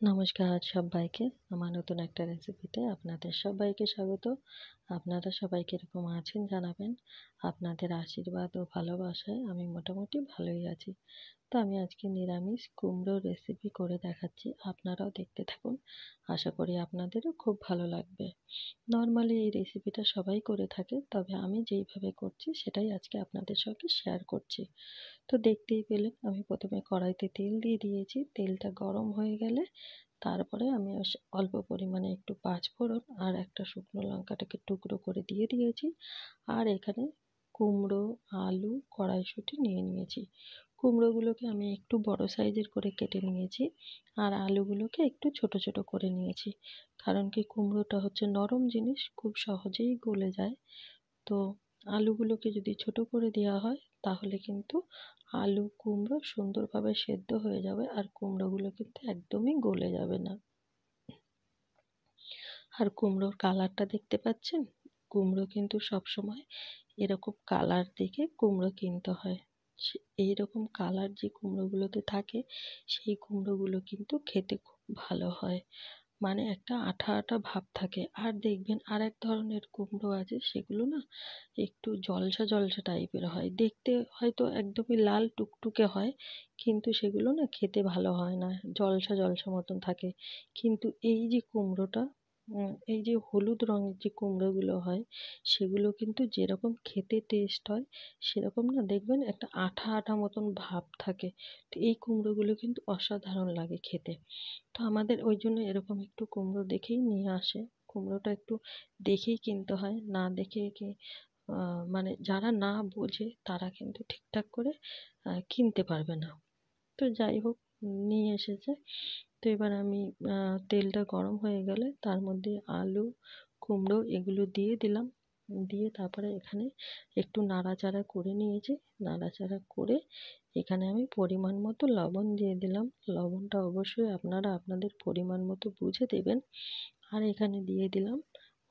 নমস্কার সবাইকে। আমার নতুন একটা রেসিপিতে আপনাদের সবাইকে স্বাগত। আপনারা সবাই কিরকম আছেন জানাবেন। আপনাদের আশীর্বাদ ও ভালোবাসায় আমি মোটামুটি ভালোই আছি। তো আমি আজকে নিরামিষ কুমড়োর রেসিপি করে দেখাচ্ছি, আপনারাও দেখতে থাকুন। আশা করি আপনাদেরও খুব ভালো লাগবে। নর্মালি এই রেসিপিটা সবাই করে থাকে, তবে আমি যেইভাবে করছি সেটাই আজকে আপনাদের সঙ্গে শেয়ার করছি। তো দেখতেই পেলেন আমি প্রথমে কড়াইতে তেল দিয়ে দিয়েছি। তেলটা গরম হয়ে গেলে তারপরে আমি অল্প পরিমাণে একটু পাঁচফোড়ন আর একটা শুকনো লঙ্কাটাকে টুকরো করে দিয়ে দিয়েছি। আর এখানে কুমড়ো, আলু, কড়াইশুঁটি নিয়ে নিয়েছি। কুমড়োগুলোকে আমি একটু বড় সাইজের করে কেটে নিয়েছি, আর আলুগুলোকে একটু ছোট ছোট করে নিয়েছি। কারণ কি, কুমড়োটা হচ্ছে নরম জিনিস, খুব সহজেই গলে যায়। তো আলুগুলোকে যদি ছোট করে দেওয়া হয় তাহলে কিন্তু আলু কুমড়ো সুন্দরভাবে সেদ্ধ হয়ে যাবে, আর কুমড়োগুলো কিন্তু একদমই গলে যাবে না। আর কুমড়োর কালারটা দেখতে পাচ্ছেন, কুমড়ো কিন্তু সবসময় এরকম কালার দেখে কুমড়ো কিনতে হয়। এইরকম কালার যে কুমড়োগুলোতে থাকে সেই কুমড়োগুলো কিন্তু খেতে খুব ভালো হয়, মানে একটা আঠা আঠা ভাব থাকে। আর দেখবেন আর এক ধরনের কুমড়ো আছে, সেগুলো না একটু জলসা জলসা টাইপের হয়, দেখতে হয়তো একদমই লাল টুকটুকে হয়, কিন্তু সেগুলো না খেতে ভালো হয় না, জলসা জলসা মতন থাকে। কিন্তু এই যে কুমড়োটা, এই যে হলুদ রঙের যে কুমড়োগুলো হয়, সেগুলো কিন্তু যেরকম খেতে টেস্ট হয় সেরকম না, দেখবেন একটা আঠা আঠা মতন ভাব থাকে। তো এই কুমড়োগুলো কিন্তু অসাধারণ লাগে খেতে। তো আমাদের ওই জন্য এরকম একটু কুমড়ো দেখেই নিয়ে আসে। কুমড়োটা একটু দেখেই কিনতে হয়, না দেখে কি মানে যারা না বোঝে তারা কিন্তু ঠিকঠাক করে কিনতে পারবে না। তো যাই হোক, নিয়ে এসেছে। তো এবার আমি তেলটা গরম হয়ে গেলে তার মধ্যে আলু, কুমড়ো এগুলো দিয়ে দিলাম। দিয়ে তারপরে এখানে একটু নাড়াচাড়া করে নিয়েছি। নাড়াচাড়া করে এখানে আমি পরিমাণ মতো লবণ দিয়ে দিলাম। লবণটা অবশ্যই আপনারা আপনাদের পরিমাণ মতো বুঝে দেবেন। আর এখানে দিয়ে দিলাম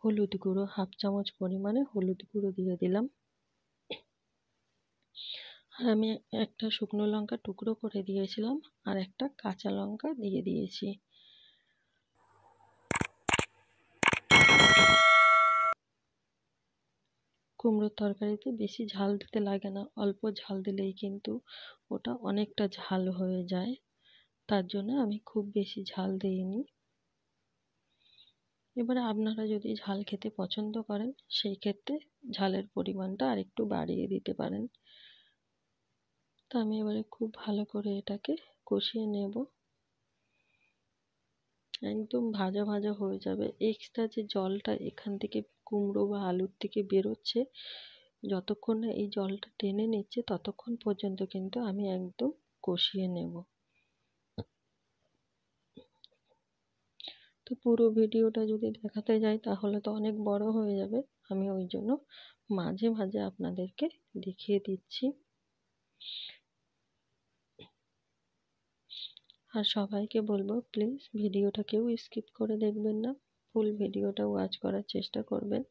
হলুদ গুঁড়ো, হাফ চামচ পরিমাণে হলুদ গুঁড়ো দিয়ে দিলাম। আর আমি একটা শুকনো লঙ্কা টুকরো করে দিয়েছিলাম, আর একটা কাঁচা লঙ্কা দিয়ে দিয়েছি। কুমড়োর তরকারিতে বেশি ঝাল দিতে লাগে না, অল্প ঝাল দিলেই কিন্তু ওটা অনেকটা ঝাল হয়ে যায়। তার জন্য আমি খুব বেশি ঝাল দিইনি। এবারে আপনারা যদি ঝাল খেতে পছন্দ করেন সেই ক্ষেত্রে ঝালের পরিমাণটা আরেকটু বাড়িয়ে দিতে পারেন। তো আমি এবারে খুব ভালো করে এটাকে কষিয়ে নেব। একদম ভাজা ভাজা হয়ে যাবে। এক্সট্রা যে জলটা এখান থেকে কুমড়ো বা আলুর থেকে বেরোচ্ছে, যতক্ষণ না এই জলটা টেনে নিচ্ছে ততক্ষণ পর্যন্ত কিন্তু আমি একদম কষিয়ে নেব। তো পুরো ভিডিওটা যদি দেখাতে যাই তাহলে তো অনেক বড় হয়ে যাবে, আমি ওই জন্য মাঝে মাঝে আপনাদেরকে দেখিয়ে দিচ্ছি। আর সবাইকে বলবো, প্লিজ ভিডিওটা কেউ স্কিপ করে দেখবেন না, ফুল ভিডিওটা ওয়াচ করার চেষ্টা করবেন।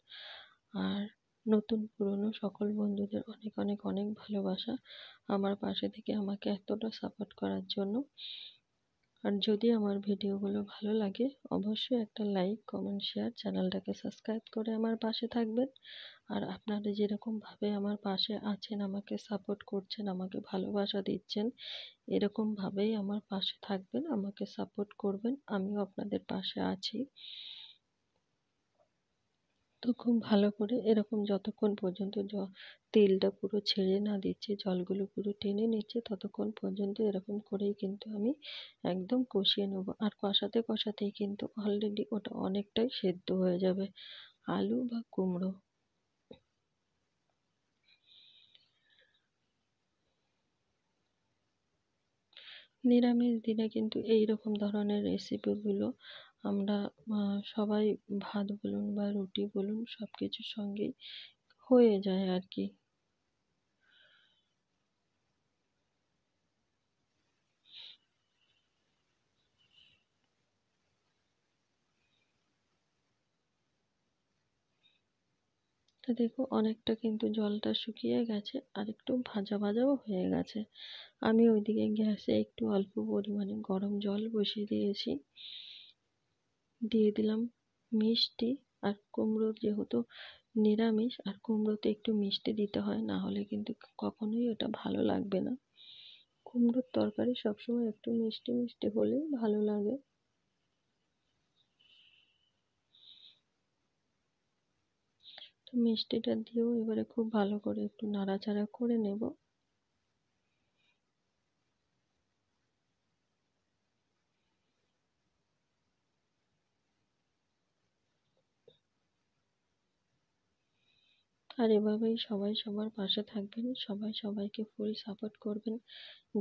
আর নতুন পুরনো সকল বন্ধুদের অনেক অনেক অনেক ভালোবাসা আমার পাশে থেকে আমাকে এতটা সাপোর্ট করার জন্য। আর যদি আমার ভিডিওগুলো ভালো লাগে অবশ্যই একটা লাইক, কমেন্ট, শেয়ার, চ্যানেলটাকে সাবস্ক্রাইব করে আমার পাশে থাকবেন। আর আপনারা যেরকমভাবে আমার পাশে আছেন, আমাকে সাপোর্ট করছেন, আমাকে ভালোবাসা দিচ্ছেন, এরকমভাবেই আমার পাশে থাকবেন, আমাকে সাপোর্ট করবেন, আমিও আপনাদের পাশে আছি। তো খুব ভালো করে এরকম যতক্ষণ পর্যন্ত তেলটা পুরো ছেড়ে না দিচ্ছে, জলগুলো পুরো টেনে নিচ্ছে, ততক্ষণ পর্যন্ত এরকম করেই কিন্তু আমি একদম কষিয়ে নেব। আর কষাতে কষাতেই কিন্তু অলরেডি ওটা অনেকটাই সেদ্ধ হয়ে যাবে, আলু বা কুমড়ো। নিরামিষ দিনে কিন্তু এই রকম ধরনের রেসিপিগুলো আমরা সবাই ভাত বলুন বা রুটি বলুন সব কিছুর সঙ্গেই হয়ে যায় আর কি। তো দেখো অনেকটা কিন্তু জলটা শুকিয়ে গেছে, আর একটু ভাজা ভাজাও হয়ে গেছে। আমি ওইদিকে গ্যাসে একটু অল্প পরিমাণে গরম জল বসিয়ে দিয়েছি, দিয়ে দিলাম মিষ্টি। আর কুমড়ো যেহেতু নিরামিষ, আর কুমড়োতে একটু মিষ্টি দিতে হয়, না হলে কিন্তু কখনোই ওটা ভালো লাগবে না। কুমড়োর তরকারি সবসময় একটু মিষ্টি মিষ্টি হলেই ভালো লাগে। তো মিষ্টিটা দিয়েও এবারে খুব ভালো করে একটু নাড়াচাড়া করে নেব। আর এভাবেই সবাই সবার পাশে থাকবেন, সবাই সবাইকে ফুল সাপোর্ট করবেন,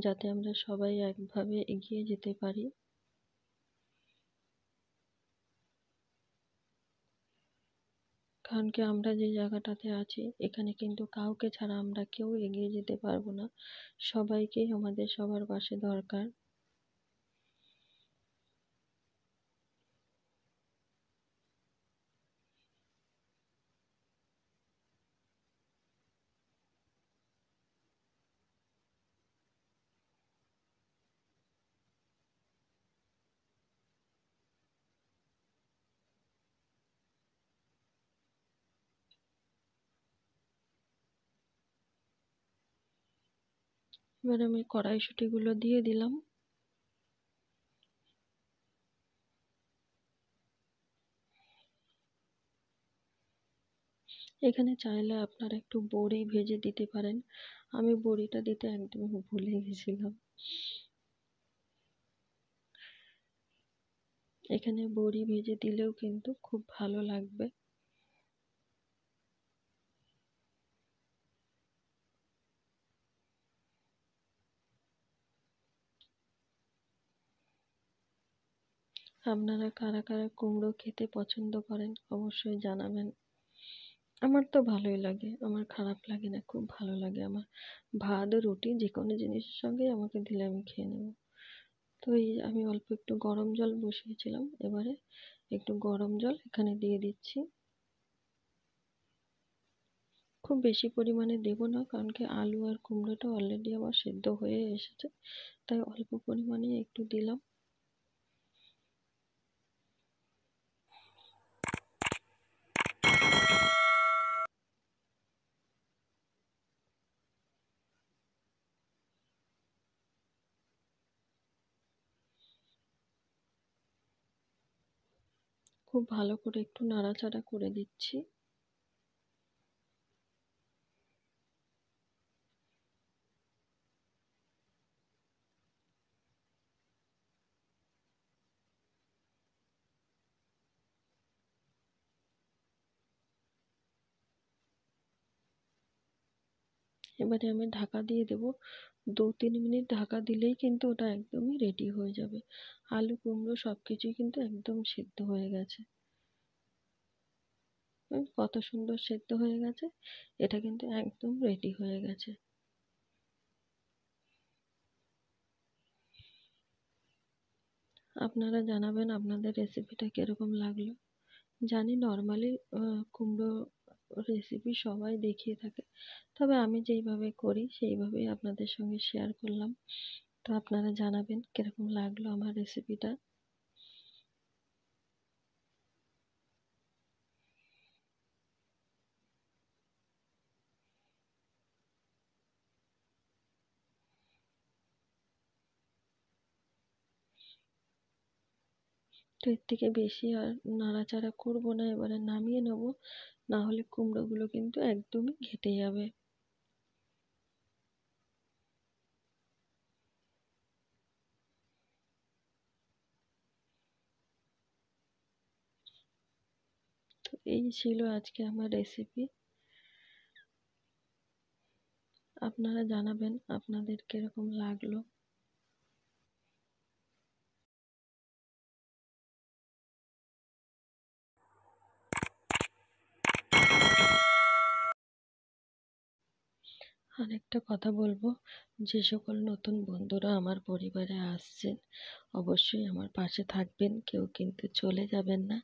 যাতে আমরা সবাই একভাবে এগিয়ে যেতে পারি। কারণ কি আমরা যে জায়গাটাতে আছি, এখানে কিন্তু কাউকে ছাড়া আমরা কেউ এগিয়ে যেতে পারবো না। সবাইকেই আমাদের সবার পাশে দরকার। এবার আমি কড়াইশুঁটিগুলো দিয়ে দিলাম। এখানে চাইলে আপনারা একটু বড়ি ভেজে দিতে পারেন, আমি বড়িটা দিতে একদমই ভুলে গেছিলাম। এখানে বড়ি ভেজে দিলেও কিন্তু খুব ভালো লাগবে। আপনারা কারা কারা কুমড়ো খেতে পছন্দ করেন অবশ্যই জানাবেন। আমার তো ভালোই লাগে, আমার খারাপ লাগে না, খুব ভালো লাগে আমার। ভাত রুটি যে কোনো জিনিসের সঙ্গেই আমাকে দিলে আমি খেয়ে নেবো। তো এই আমি অল্প একটু গরম জল বসিয়েছিলাম, এবারে একটু গরম জল এখানে দিয়ে দিচ্ছি। খুব বেশি পরিমাণে দেব না, কারণ কি আলু আর কুমড়োটা অলরেডি আমার সেদ্ধ হয়ে এসেছে, তাই অল্প পরিমাণে একটু দিলাম। খুব ভালো করে একটু নাড়াচাড়া করে দিচ্ছি। এবারে আমি ঢাকা দিয়ে দেবো, 2-3 মিনিট ঢাকা দিলেই কিন্তু ওটা একদমই রেডি হয়ে যাবে। আলু কুমড়ো সবকিছুই কিন্তু একদম সেদ্ধ হয়ে গেছে। কত সুন্দর সেদ্ধ হয়ে গেছে, এটা কিন্তু একদম রেডি হয়ে গেছে। আপনারা জানাবেন আপনাদের রেসিপিটা কিরকম লাগলো। জানি নর্মালি কুমড়ো রেসিপি সবাই দেখিয়ে থাকে, তবে আমি যেইভাবে করি সেইভাবেই আপনাদের সঙ্গে শেয়ার করলাম। তো আপনারা জানাবেন কিরকম লাগলো আমার রেসিপিটা। তো এর থেকে বেশি আর নাড়াচাড়া করব না, এবারে নামিয়ে নেব, না হলে কুমড়োগুলো কিন্তু একদমই ঘেটে যাবে। তো এই ছিল আজকে আমার রেসিপি। আপনারা জানাবেন আপনাদের কিরকম লাগলো। আর একটা কথা বলবো, যে সকল নতুন বন্ধুরা আমার পরিবারে আসছেন, অবশ্যই আমার পাশে থাকবেন, কেউ কিন্তু চলে যাবেন না।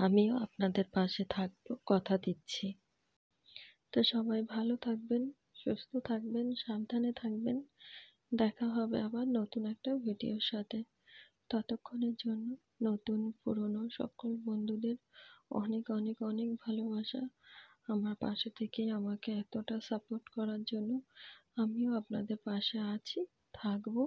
আমিও আপনাদের পাশে থাকবো, কথা দিচ্ছি। তো সবাই ভালো থাকবেন, সুস্থ থাকবেন, সাবধানে থাকবেন। দেখা হবে আবার নতুন একটা ভিডিওর সাথে। ততক্ষণের জন্য নতুন পুরনো সকল বন্ধুদের অনেক অনেক অনেক ভালোবাসা। আমার পাশে থেকে আমাকে এতটা সাপোর্ট করার জন্য। আমিও আপনাদের পাশে আছি, থাকবো।